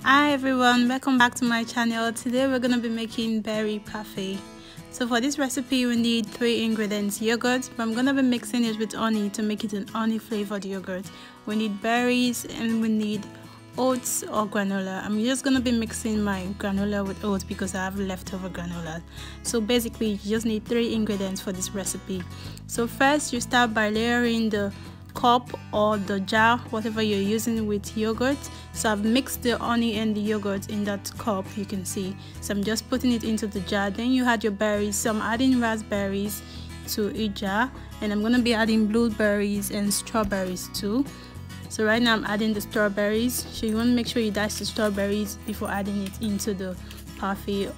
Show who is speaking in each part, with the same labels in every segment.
Speaker 1: Hi everyone, welcome back to my channel. Today we're gonna be making berry parfait. So for this recipe we need 3 ingredients: yogurt, but I'm gonna be mixing it with honey to make it an honey flavored yogurt. We need berries and we need oats or granola. I'm just gonna be mixing my granola with oats because I have leftover granola. So basically you just need 3 ingredients for this recipe. So first you start by layering the cup or the jar, whatever you're using, with yogurt. So I've mixed the honey and the yogurt in that cup, you can see. So I'm just putting it into the jar. Then you add your berries. So I'm adding raspberries to each jar, and I'm gonna be adding blueberries and strawberries too. So right now I'm adding the strawberries. So you want to make sure you dash the strawberries before adding it into the parfait.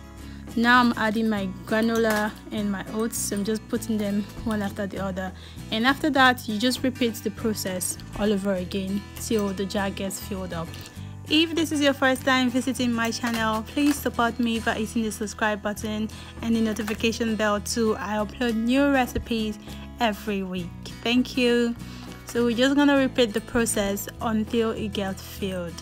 Speaker 1: Now I'm adding my granola and my oats. So I'm just putting them one after the other, and after that you just repeat the process all over again till the jar gets filled up. If this is your first time visiting my channel, please support me by hitting the subscribe button and the notification bell too. I upload new recipes every week. Thank you. So we're just gonna repeat the process until it gets filled.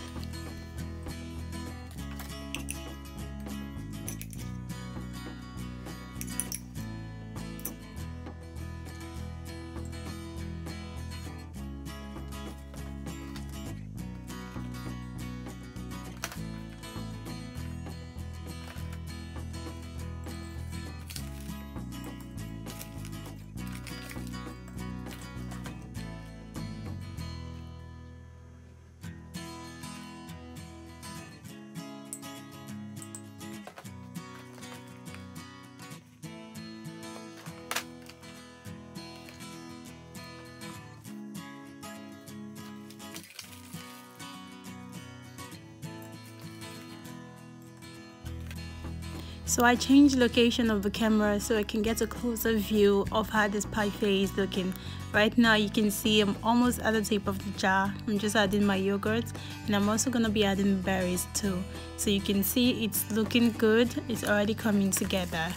Speaker 1: So I changed location of the camera so I can get a closer view of how this parfait is looking. Right now you can see I'm almost at the tip of the jar. I'm just adding my yogurt, and I'm also going to be adding berries too. So you can see it's looking good. It's already coming together.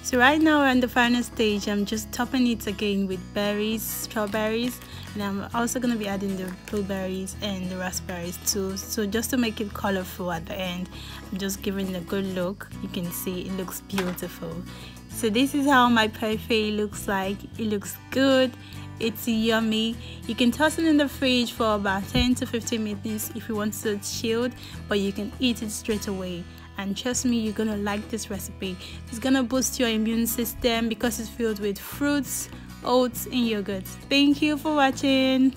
Speaker 1: So right now we're in the final stage. I'm just topping it again with berries, strawberries, and I'm also going to be adding the blueberries and the raspberries too. So just to make it colorful at the end, I'm just giving it a good look. You can see it looks beautiful. So this is how my parfait looks like. It looks good. It's yummy. You can toss it in the fridge for about 10 to 15 minutes if you want it chilled, but you can eat it straight away. And trust me, you're gonna like this recipe. It's gonna boost your immune system because it's filled with fruits, oats and yogurt. Thank you for watching.